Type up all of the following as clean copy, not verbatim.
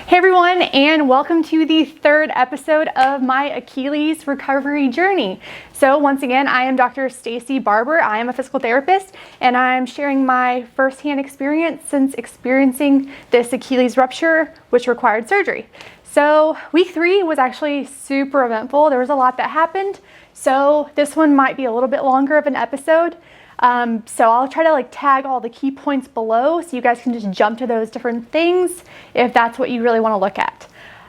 Hey everyone, and welcome to the third episode of my Achilles recovery journey. So once again, I am Dr. Stacy Barber. I am a physical therapist, and I'm sharing my firsthand experience since experiencing this Achilles rupture, which required surgery. So week 3 was actually super eventful. There was a lot that happened. So this one might be a little bit longer of an episode. So I'll try to tag all the key points below so you guys can just jump to those different things if that's what you really want to look at.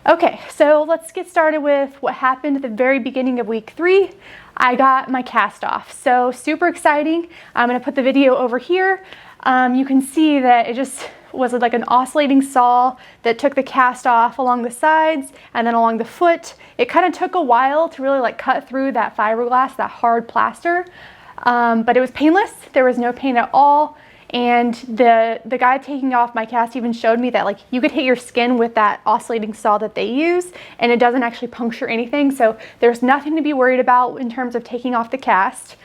Okay, so let's get started with what happened at the very beginning of week 3. I got my cast off, so super exciting. I'm going to put the video over here. You can see that it just was like an oscillating saw that took the cast off along the sides and then along the foot. It kind of took a while to really cut through that fiberglass, that hard plaster. But it was painless. There was no pain at all. And the guy taking off my cast even showed me that you could hit your skin with that oscillating saw that they use and it doesn't actually puncture anything. So there's nothing to be worried about in terms of taking off the cast.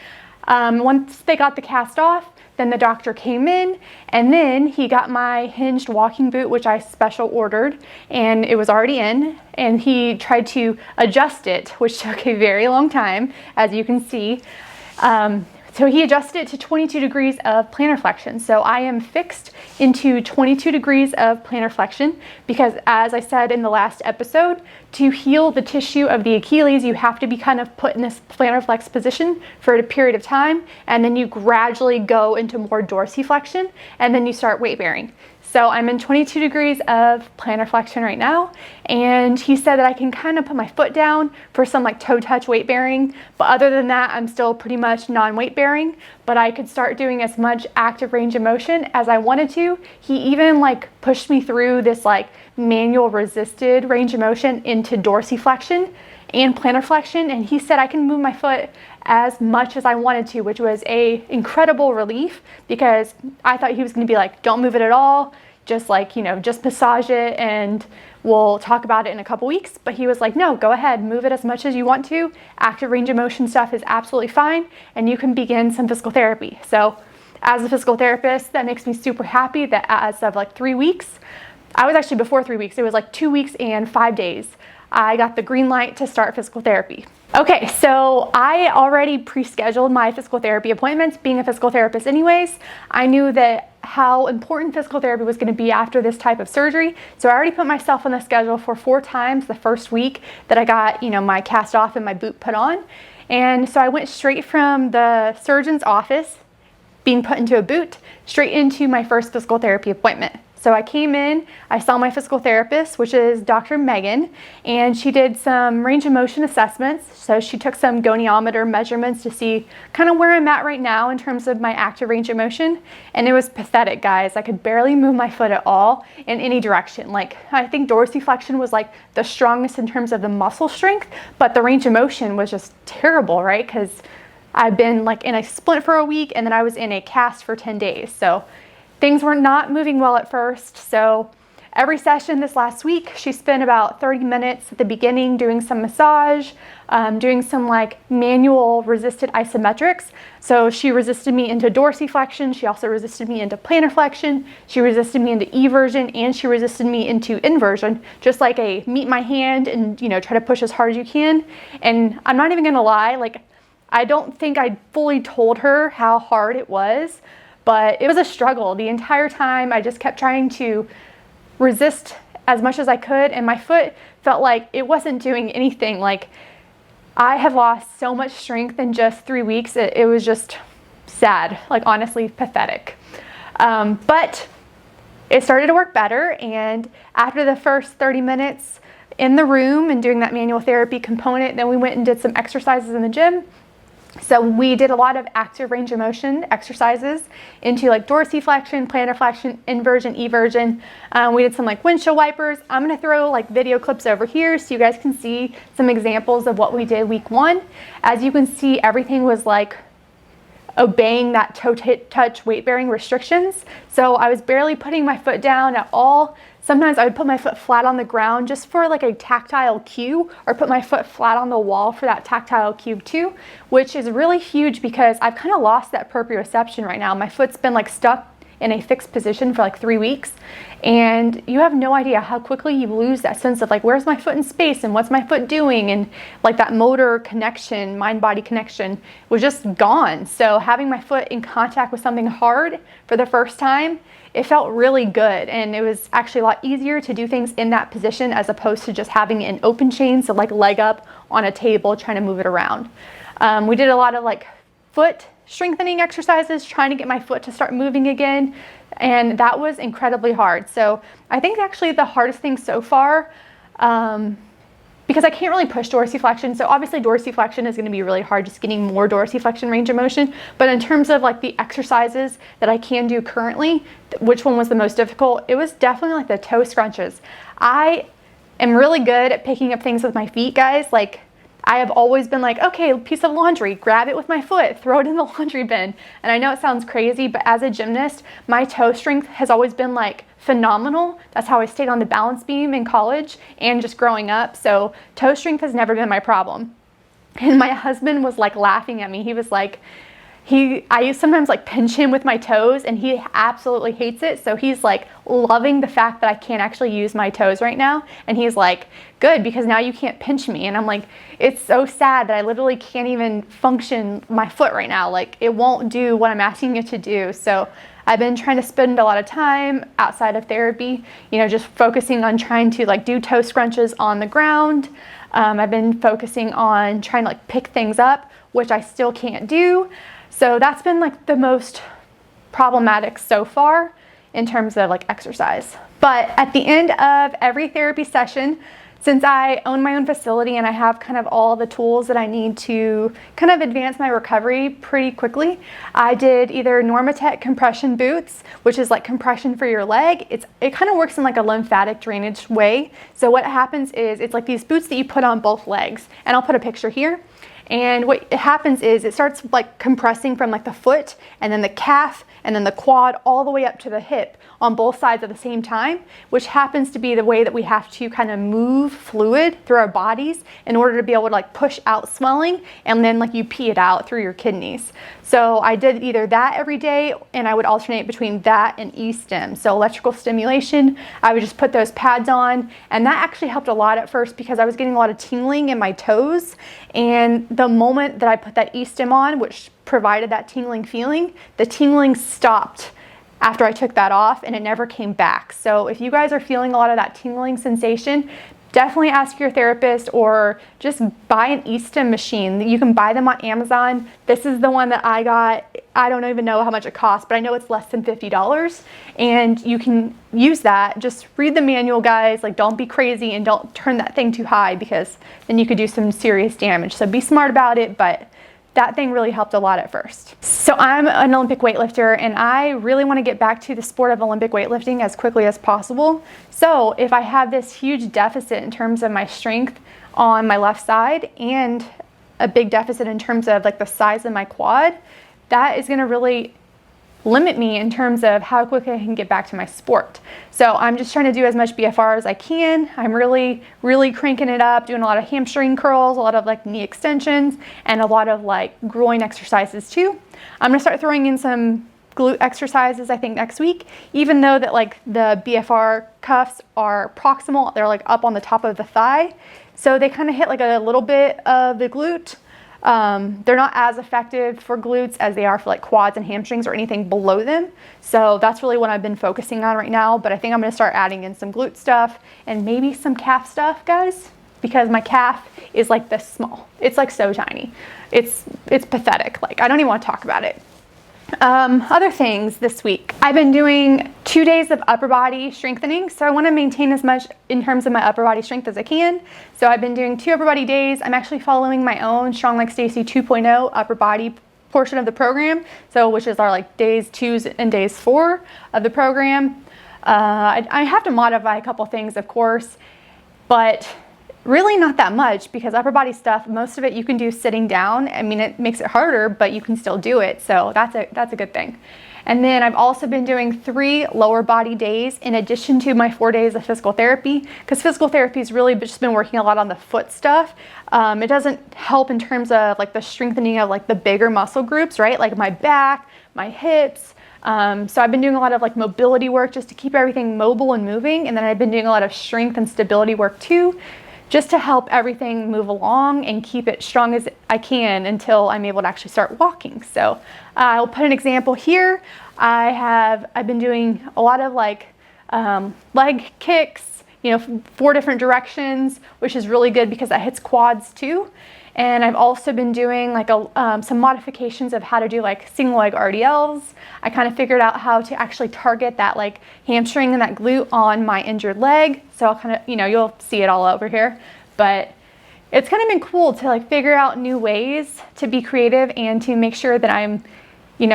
Once they got the cast off, then the doctor came in and then he got my hinged walking boot, which I special ordered, and it was already in, and he tried to adjust it, which took a very long time, as you can see. So he adjusted it to 22 degrees of plantar flexion. So I am fixed into 22 degrees of plantar flexion because, as I said in the last episode, to heal the tissue of the Achilles, you have to be kind of put in this plantar flex position for a period of time, and then you gradually go into more dorsiflexion, and then you start weight bearing. So I'm in 22 degrees of plantar flexion right now, and he said that I can kind of put my foot down for some toe touch weight bearing, but other than that, I'm still pretty much non-weight bearing, but I could start doing as much active range of motion as I wanted to. He even pushed me through this manual resisted range of motion into dorsiflexion and plantar flexion, and he said I can move my foot as much as I wanted to, which was a incredible relief because I thought he was going to be don't move it at all, just just massage it and we'll talk about it in a couple weeks. But he was like, no, go ahead, move it as much as you want to. Active range of motion stuff is absolutely fine, and you can begin some physical therapy. So as a physical therapist, that makes me super happy that as of 3 weeks, I was actually before 3 weeks, it was 2 weeks and 5 days, I got the green light to start physical therapy. Okay, so I already pre-scheduled my physical therapy appointments. Being a physical therapist anyways, I knew that how important physical therapy was going to be after this type of surgery. So I already put myself on the schedule for 4 times the first week that I got, my cast off and my boot put on. And so I went straight from the surgeon's office, being put into a boot, straight into my first physical therapy appointment. So I came in, I saw my physical therapist, which is Dr. Meghan, and she did some range of motion assessments. So she took some goniometer measurements to see kind of where I'm at right now in terms of my active range of motion. And it was pathetic, guys. I could barely move my foot at all in any direction. I think dorsiflexion was the strongest in terms of the muscle strength, but the range of motion was just terrible, right? Because I've been in a splint for a week and then I was in a cast for 10 days. So things were not moving well at first. So every session this last week, she spent about 30 minutes at the beginning doing some massage, doing some manual resisted isometrics. So she resisted me into dorsiflexion. She also resisted me into plantar flexion. She resisted me into eversion, and she resisted me into inversion, just like a meet my hand and try to push as hard as you can. And I'm not even gonna lie, I don't think I fully told her how hard it was, but it was a struggle the entire time. I just kept trying to resist as much as I could, and my foot felt like it wasn't doing anything. I have lost so much strength in just 3 weeks. It was just sad, honestly pathetic. But it started to work better, and after the first 30 minutes in the room and doing that manual therapy component, then we went and did some exercises in the gym. So we did a lot of active range of motion exercises into dorsiflexion, plantar flexion, inversion, eversion. We did some windshield wipers. I'm going to throw video clips over here so you guys can see some examples of what we did week 1. As you can see, everything was obeying that toe touch weight bearing restrictions. So I was barely putting my foot down at all. Sometimes I would put my foot flat on the ground just for a tactile cue, or put my foot flat on the wall for that tactile cue too, which is really huge because I've kind of lost that proprioception right now. My foot's been stuck in a fixed position for like 3 weeks. And you have no idea how quickly you lose that sense of like, where's my foot in space and what's my foot doing? And like that motor connection, mind-body connection was just gone. So having my foot in contact with something hard for the first time, it felt really good. And it was actually a lot easier to do things in that position as opposed to just having an open chain, so like leg up on a table trying to move it around. We did a lot of like foot strengthening exercises, trying to get my foot to start moving again. And that was incredibly hard. So I think actually the hardest thing so far, because I can't really push dorsiflexion. So obviously dorsiflexion is going to be really hard, just getting more dorsiflexion range of motion. But in terms of like the exercises that I can do currently, which one was the most difficult? It was definitely like the toe scrunches. I am really good at picking up things with my feet, guys. Like I have always been like, okay, piece of laundry, grab it with my foot, throw it in the laundry bin. And I know it sounds crazy, but as a gymnast, my toe strength has always been like phenomenal. That's how I stayed on the balance beam in college and just growing up. So toe strength has never been my problem. And my husband was like laughing at me. He was like, I sometimes like pinch him with my toes and he absolutely hates it. So he's like loving the fact that I can't actually use my toes right now. And he's like, good, because now you can't pinch me. And I'm like, it's so sad that I literally can't even function my foot right now. Like it won't do what I'm asking it to do. So I've been trying to spend a lot of time outside of therapy, you know, just focusing on trying to like do toe scrunches on the ground. I've been focusing on trying to like pick things up, which I still can't do. So that's been like the most problematic so far in terms of like exercise. But at the end of every therapy session, since I own my own facility and I have kind of all the tools that I need to kind of advance my recovery pretty quickly, I did either Normatec compression boots, which is like compression for your leg. It kind of works in like a lymphatic drainage way. So what happens is it's like these boots that you put on both legs, and I'll put a picture here. And what happens is it starts like compressing from like the foot and then the calf and then the quad all the way up to the hip on both sides at the same time, which happens to be the way that we have to kind of move fluid through our bodies in order to be able to like push out swelling and then like you pee it out through your kidneys. So I did either that every day, and I would alternate between that and E-Stim. So electrical stimulation, I would just put those pads on, and that actually helped a lot at first because I was getting a lot of tingling in my toes. And the moment that I put that E-Stim on, which provided that tingling feeling, the tingling stopped after I took that off and it never came back. So if you guys are feeling a lot of that tingling sensation, definitely ask your therapist or just buy an E-Stim machine. You can buy them on Amazon. This is the one that I got. I don't even know how much it costs, but I know it's less than $50. And you can use that. Just read the manual, guys. Like, don't be crazy and don't turn that thing too high because then you could do some serious damage. So be smart about it, but that thing really helped a lot at first. So I'm an Olympic weightlifter and I really want to get back to the sport of Olympic weightlifting as quickly as possible. So if I have this huge deficit in terms of my strength on my left side and a big deficit in terms of like the size of my quad, that is going to really limit me in terms of how quickly I can get back to my sport. So I'm just trying to do as much BFR as I can. I'm really cranking it up, doing a lot of hamstring curls, a lot of like knee extensions, and a lot of like groin exercises too. I'm gonna start throwing in some glute exercises I think next week, even though that like the BFR cuffs are proximal, they're like up on the top of the thigh. So they kind of hit like a little bit of the glute. They're not as effective for glutes as they are for like quads and hamstrings or anything below them. So that's really what I've been focusing on right now. But I think I'm going to start adding in some glute stuff and maybe some calf stuff, guys, because my calf is like this small. It's like so tiny. It's pathetic. Like I don't even want to talk about it. Other things this week. I've been doing 2 days of upper body strengthening. So I want to maintain as much in terms of my upper body strength as I can. So I've been doing 2 upper body days. I'm actually following my own Strong Like Stacy 2.0 upper body portion of the program. So which is our like days 2 and days 4 of the program. I have to modify a couple things, of course, but really not that much because upper body stuff, most of it you can do sitting down. I mean, it makes it harder, but you can still do it. So that's a good thing. And then I've also been doing 3 lower body days in addition to my 4 days of physical therapy, because physical therapy has really just been working a lot on the foot stuff. It doesn't help in terms of like the strengthening of like the bigger muscle groups, right? Like my back, my hips, So I've been doing a lot of like mobility work just to keep everything mobile and moving. And then I've been doing a lot of strength and stability work too, just to help everything move along and keep it strong as I can until I'm able to actually start walking. So I'll put an example here. I've been doing a lot of like leg kicks, 4 different directions, which is really good because that hits quads too. And I've also been doing like some modifications of how to do like single leg RDLs. I kind of figured out how to actually target that like hamstring and that glute on my injured leg. So I'll kind of, you'll see it all over here, but it's kind of been cool to like figure out new ways to be creative and to make sure that I'm,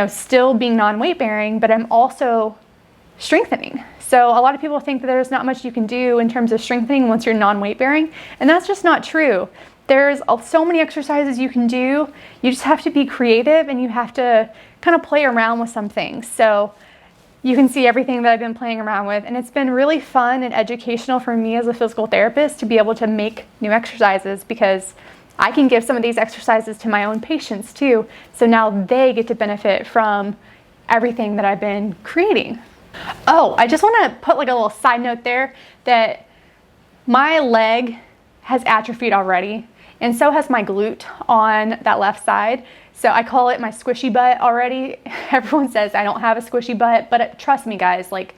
still being non-weight bearing, but I'm also strengthening. So a lot of people think that there's not much you can do in terms of strengthening once you're non-weight bearing, and that's just not true. There's so many exercises you can do. You just have to be creative and you have to kind of play around with some things. So you can see everything that I've been playing around with, and it's been really fun and educational for me as a physical therapist to be able to make new exercises, because I can give some of these exercises to my own patients too. So now they get to benefit from everything that I've been creating. Oh, I just want to put like a little side note there that my leg has atrophied already, and so has my glute on that left side. So I call it my squishy butt already. Everyone says I don't have a squishy butt, but trust me guys, like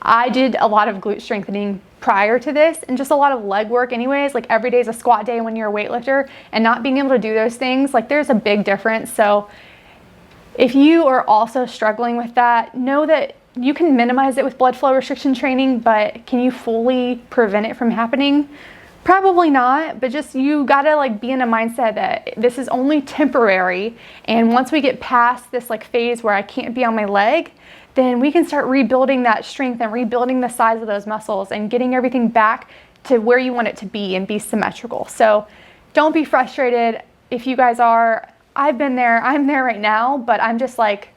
I did a lot of glute strengthening prior to this and just a lot of leg work anyways. Like every day is a squat day when you're a weightlifter, and not being able to do those things, like there's a big difference. So if you are also struggling with that, know that you can minimize it with blood flow restriction training, but can you fully prevent it from happening? Probably not, but just you gotta like be in a mindset that this is only temporary, and once we get past this like phase where I can't be on my leg, then we can start rebuilding that strength and rebuilding the size of those muscles and getting everything back to where you want it to be and be symmetrical. So don't be frustrated if you guys are. I've been there, I'm there right now, but I'm just like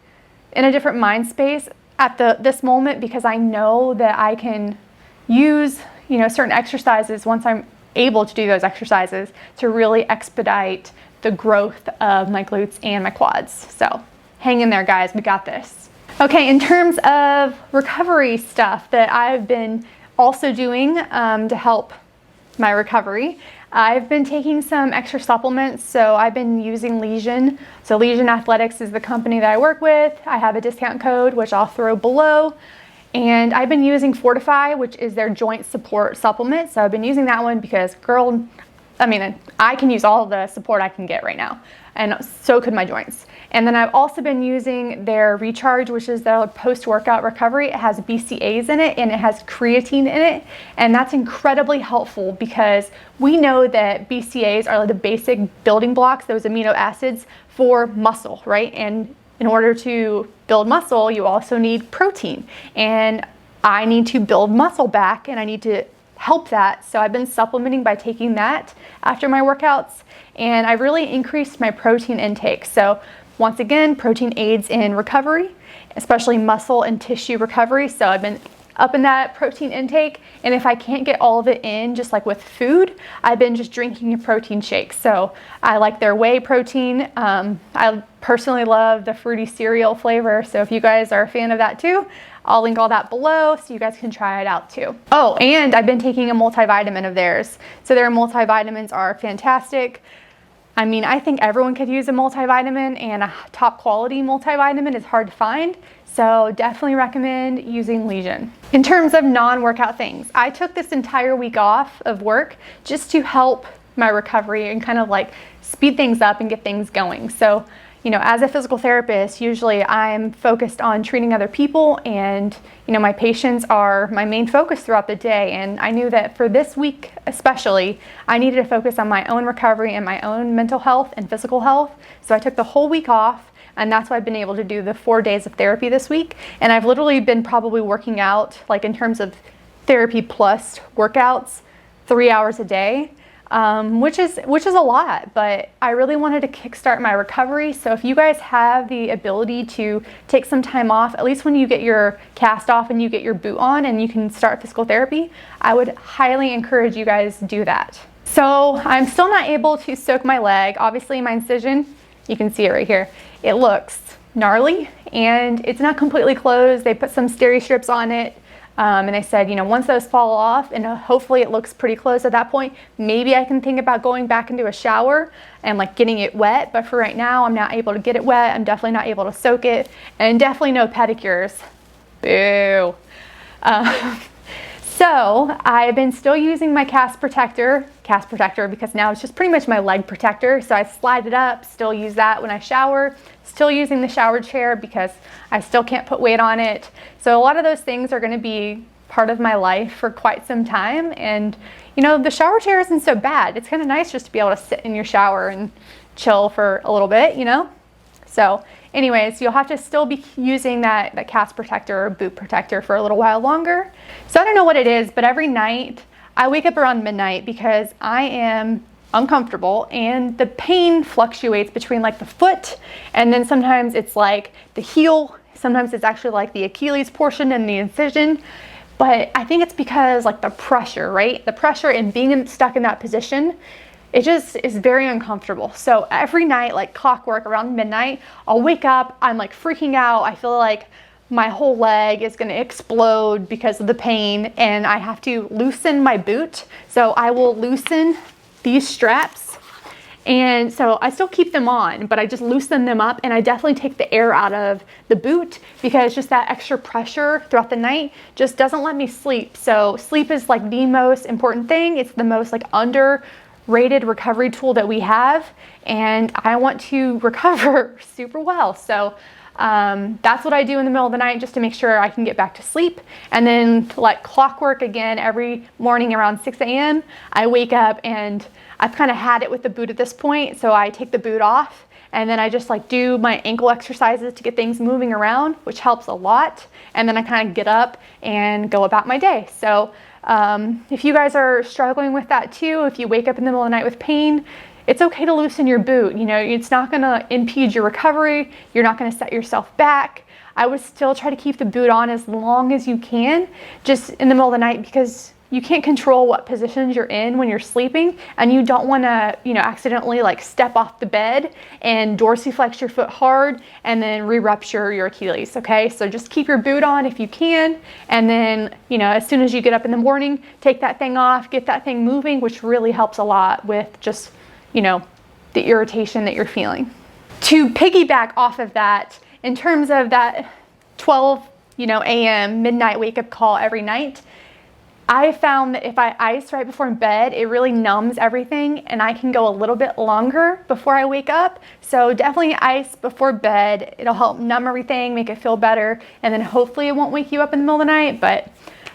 in a different mind space at this moment, because I know that I can use certain exercises once I'm able to do those exercises to really expedite the growth of my glutes and my quads. So hang in there guys, we got this. Okay, in terms of recovery stuff that I've been also doing to help my recovery, I've been taking some extra supplements. So I've been using Legion. So Legion Athletics is the company that I work with. I have a discount code, which I'll throw below. And I've been using Fortify, which is their joint support supplement. So I've been using that one because I can use all the support I can get right now, and so could my joints. And then I've also been using their Recharge, which is their post-workout recovery. It has BCAAs in it and it has creatine in it, and that's incredibly helpful because we know that BCAAs are the basic building blocks, those amino acids for muscle, right? And in order to build muscle, you also need protein, and I need to build muscle back and I need to help that. So I've been supplementing by taking that after my workouts, and I really increased my protein intake. So once again, protein aids in recovery, especially muscle and tissue recovery. So I've been up in that protein intake, and if I can't get all of it in just like with food, I've been just drinking a protein shake. So I like their whey protein. I personally love the fruity cereal flavor, so if you guys are a fan of that too, I'll link all that below so you guys can try it out too. Oh, and I've been taking a multivitamin of theirs. So their multivitamins are fantastic. I mean, I think everyone could use a multivitamin, and a top quality multivitamin is hard to find. So definitely recommend using Legion. In terms of non-workout things, I took this entire week off of work just to help my recovery and kind of like speed things up and get things going. So, as a physical therapist, usually I'm focused on treating other people, and, my patients are my main focus throughout the day. And I knew that for this week especially, I needed to focus on my own recovery and my own mental health and physical health. So I took the whole week off, and that's why I've been able to do the 4 days of therapy this week. And I've literally been probably working out, like in terms of therapy plus workouts, 3 hours a day. Which is a lot, but I really wanted to kickstart my recovery. So if you guys have the ability to take some time off, at least when you get your cast off and you get your boot on and you can start physical therapy, I would highly encourage you guys to do that. So I'm still not able to soak my leg. Obviously my incision, you can see it right here. It looks gnarly and it's not completely closed. They put some steri strips on it. And they said, you know, once those fall off and hopefully it looks pretty close at that point, maybe I can think about going back into a shower and like getting it wet. But for right now, I'm not able to get it wet. I'm definitely not able to soak it, and definitely no pedicures. Boo. So I've been still using my cast protector because now it's just pretty much my leg protector. So I slide it up, still use that when I shower, still using the shower chair because I still can't put weight on it. So a lot of those things are going to be part of my life for quite some time. And you know, the shower chair isn't so bad. It's kind of nice just to be able to sit in your shower and chill for a little bit, you know? So anyways, you'll have to still be using that cast protector or boot protector for a little while longer. So I don't know what it is, but every night I wake up around midnight because I am uncomfortable and the pain fluctuates between like the foot and then sometimes it's like the heel. Sometimes it's actually like the Achilles portion and the incision. But I think it's because like the pressure, right? The pressure and being stuck in that position, it just is very uncomfortable. So every night, like clockwork around midnight, I'll wake up, I'm like freaking out. I feel like my whole leg is gonna explode because of the pain and I have to loosen my boot. So I will loosen these straps. And so I still keep them on, but I just loosen them up and I definitely take the air out of the boot because just that extra pressure throughout the night just doesn't let me sleep. So sleep is like the most important thing. It's the most like underrated recovery tool that we have. And I want to recover super well. So that's what I do in the middle of the night just to make sure I can get back to sleep. And then like clockwork again, every morning around 6 a.m. I wake up and I've kind of had it with the boot at this point. So I take the boot off and then I just like do my ankle exercises to get things moving around, which helps a lot. And then I kind of get up and go about my day. So if you guys are struggling with that too, if you wake up in the middle of the night with pain, it's okay to loosen your boot. You know, it's not going to impede your recovery. You're not going to set yourself back. I would still try to keep the boot on as long as you can, just in the middle of the night, because you can't control what positions you're in when you're sleeping, and you don't want to, you know, accidentally like step off the bed and dorsiflex your foot hard and then re-rupture your Achilles. Okay, so just keep your boot on if you can, and then, you know, as soon as you get up in the morning, take that thing off, get that thing moving, which really helps a lot with just, you know, the irritation that you're feeling. To piggyback off of that, in terms of that 12, a.m. midnight wake up call every night, I found that if I ice right before bed, it really numbs everything and I can go a little bit longer before I wake up. So definitely ice before bed. It'll help numb everything, make it feel better, and then hopefully it won't wake you up in the middle of the night. But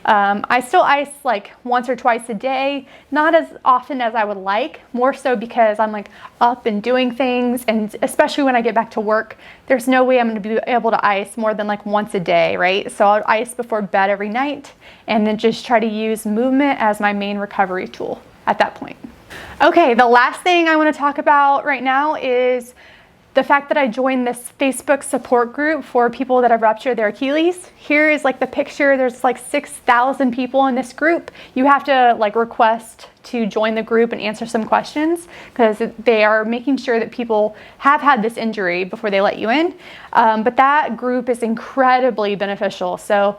I still ice like once or twice a day, not as often as I would like, more so because I'm like up and doing things, and especially when I get back to work, there's no way I'm going to be able to ice more than like once a day, right? So I'll ice before bed every night and then just try to use movement as my main recovery tool at that point. Okay, the last thing I want to talk about right now is the fact that I joined this Facebook support group for people that have ruptured their Achilles. Here is like the picture. There's like 6,000 people in this group. You have to like request to join the group and answer some questions because they are making sure that people have had this injury before they let you in. But that group is incredibly beneficial. So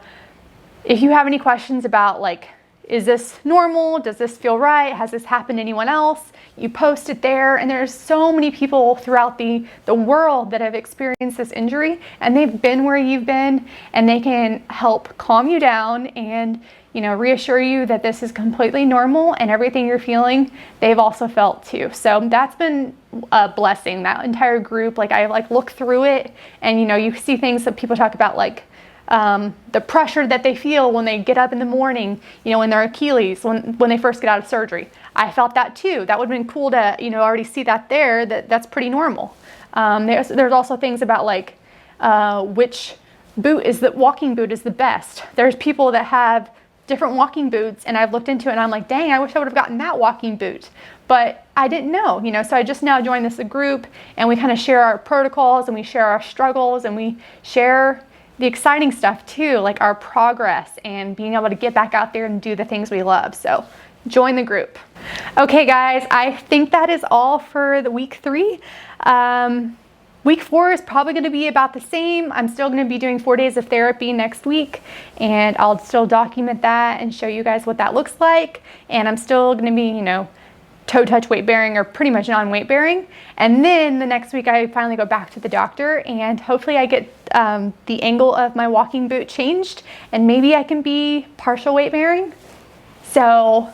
if you have any questions about like, is this normal? Does this feel right? Has this happened to anyone else? You post it there, and there's so many people throughout the world that have experienced this injury, and they've been where you've been, and they can help calm you down and, you know, reassure you that this is completely normal and everything you're feeling, they've also felt too. So that's been a blessing, that entire group. Like I like look through it, and you know, you see things that people talk about like the pressure that they feel when they get up in the morning, you know, in their Achilles, when they first get out of surgery. I felt that too. That would have been cool to, you know, already see that there, that's pretty normal. There's also things about like which walking boot is the best. There's people that have different walking boots, and I've looked into it and I'm like, dang, I wish I would have gotten that walking boot. But I didn't know, you know, so I just now joined this group, and we kind of share our protocols, and we share our struggles, and we share the exciting stuff too, like our progress and being able to get back out there and do the things we love. So join the group. Okay guys, I think that is all for the week 3. Week 4 is probably going to be about the same. I'm still going to be doing 4 days of therapy next week, and I'll still document that and show you guys what that looks like. And I'm still going to be, toe touch weight bearing, or pretty much non-weight bearing. And then the next week I finally go back to the doctor, and hopefully I get the angle of my walking boot changed, and maybe I can be partial weight bearing. So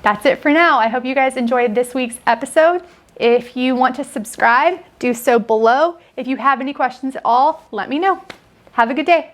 that's it for now. I hope you guys enjoyed this week's episode. If you want to subscribe, do so below. If you have any questions at all, let me know. Have a good day.